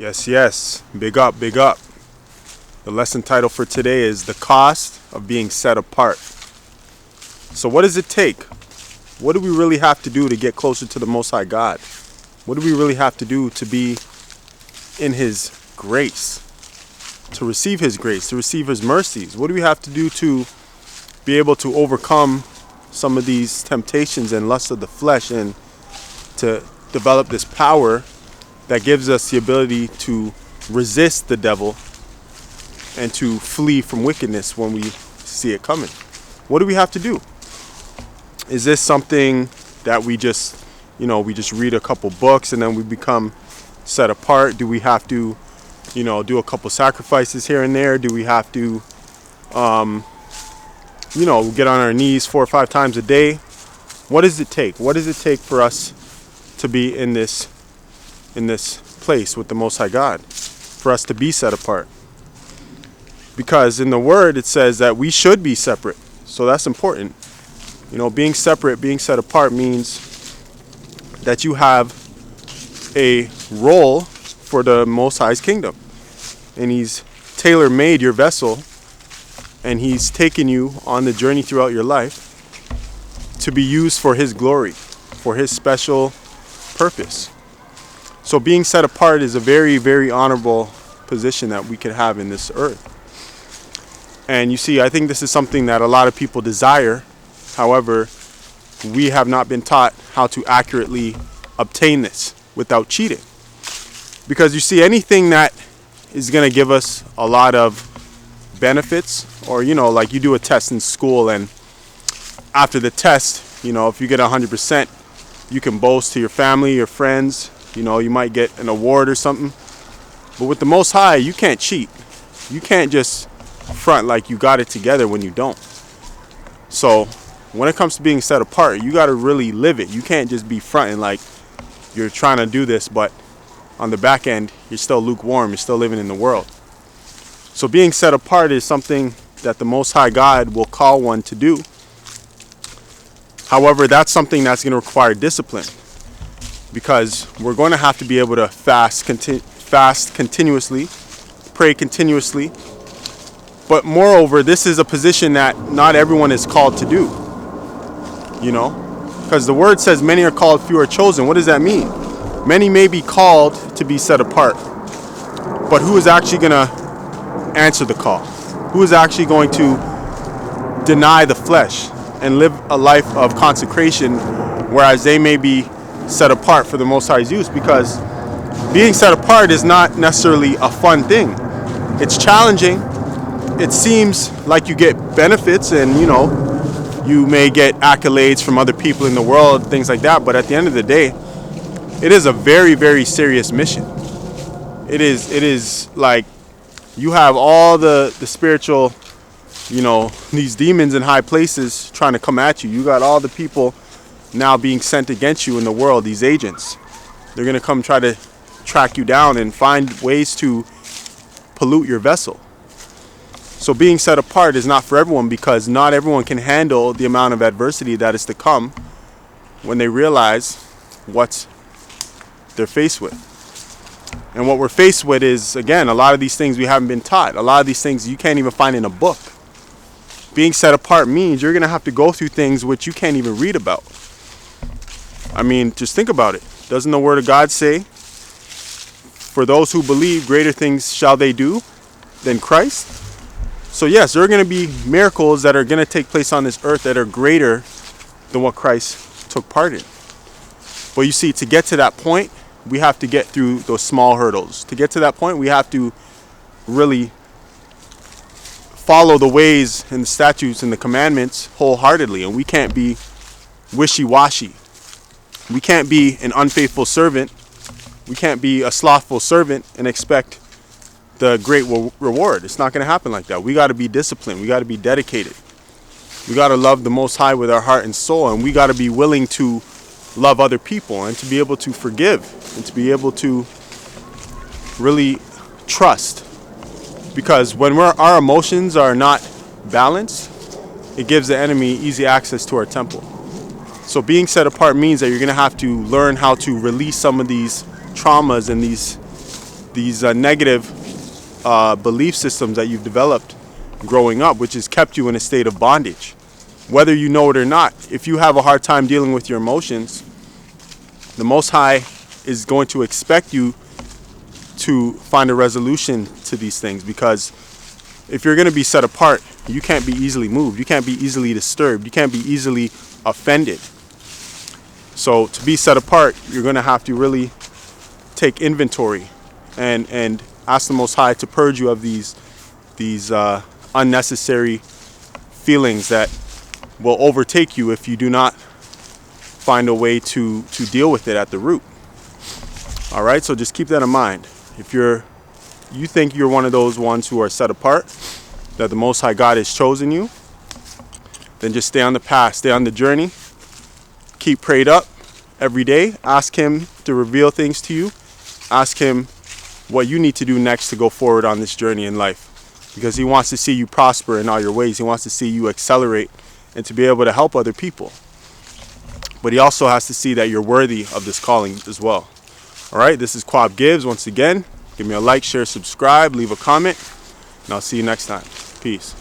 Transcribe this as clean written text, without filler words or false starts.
Yes, yes. Big up, big up. The lesson title for today is The Cost of Being Set Apart. So what does it take? What do we really have to do to get closer to the Most High God? What do we really have to do to be in His grace? To receive His grace, to receive His mercies? What do we have to do to be able to overcome some of these temptations and lusts of the flesh, and to develop this power that gives us the ability to resist the devil and to flee from wickedness when we see it coming? What do we have to do? Is this something that we just read a couple books and then we become set apart? Do we have to, do a couple sacrifices here and there? Do we have to, get on our knees 4 or 5 times a day? What does it take? What does it take for us to be in this place with the Most High God, for us to be set apart? Because in the Word it says that we should be separate, so that's important. Being separate, being set apart means that you have a role for the Most High's kingdom, and He's tailor-made your vessel, and He's taken you on the journey throughout your life to be used for His glory, for His special purpose. So being set apart is a very, very honorable position that we could have in this earth. And you see, I think this is something that a lot of people desire. However, we have not been taught how to accurately obtain this without cheating. Because you see, anything that is going to give us a lot of benefits, or like you do a test in school, and after the test, if you get 100%, you can boast to your family, your friends, you might get an award or something. But with the Most High, you can't cheat. You can't just front like you got it together when you don't. So when it comes to being set apart, you got to really live it. You can't just be fronting like you're trying to do this, but on the back end, you're still lukewarm. You're still living in the world. So being set apart is something that the Most High God will call one to do. However, that's something that's going to require discipline, because we're going to have to be able to fast continuously, pray continuously. But moreover, this is a position that not everyone is called to do. Because the Word says many are called, few are chosen. What does that mean? Many may be called to be set apart, but who is actually going to answer the call? Who is actually going to deny the flesh and live a life of consecration, whereas they may be set apart for the Most High's use? Because being set apart is not necessarily a fun thing. It's challenging. It seems like you get benefits, and you may get accolades from other people in the world, things like that. But at the end of the day, it is a very, very serious mission. It is like you have all the spiritual, these demons in high places trying to come at you. You got all the people now being sent against you in the world, these agents. They're going to come try to track you down and find ways to pollute your vessel. So being set apart is not for everyone, because not everyone can handle the amount of adversity that is to come when they realize what they're faced with. And what we're faced with is, again, a lot of these things we haven't been taught. A lot of these things you can't even find in a book. Being set apart means you're going to have to go through things which you can't even read about. I mean, just think about it. Doesn't the Word of God say, for those who believe, greater things shall they do than Christ? So yes, there are going to be miracles that are going to take place on this earth that are greater than what Christ took part in. But you see, to get to that point, we have to get through those small hurdles. To get to that point, we have to really follow the ways and the statutes and the commandments wholeheartedly. And we can't be wishy-washy. We can't be an unfaithful servant. We can't be a slothful servant and expect the great reward. It's not going to happen like that. We got to be disciplined. We got to be dedicated. We got to love the Most High with our heart and soul, and we got to be willing to love other people, and to be able to forgive, and to be able to really trust. Because when our emotions are not balanced, it gives the enemy easy access to our temple. So being set apart means that you're going to have to learn how to release some of these traumas and these these negative belief systems that you've developed growing up, which has kept you in a state of bondage. Whether you know it or not, if you have a hard time dealing with your emotions, the Most High is going to expect you to find a resolution to these things, because if you're going to be set apart, you can't be easily moved. You can't be easily disturbed. You can't be easily offended. So to be set apart, you're going to have to really take inventory and ask the Most High to purge you of these unnecessary feelings that will overtake you if you do not find a way to deal with it at the root. All right, so just keep that in mind. If you think you're one of those ones who are set apart, that the Most High God has chosen you, then just stay on the path, stay on the journey, keep prayed up every day. Ask Him to reveal things to you. Ask Him what you need to do next to go forward on this journey in life, because He wants to see you prosper in all your ways. He wants to see you accelerate and to be able to help other people. But He also has to see that you're worthy of this calling as well. All right, this is Quab Gibbs once again. Give me a like, share, subscribe, leave a comment, and I'll see you next time. Peace.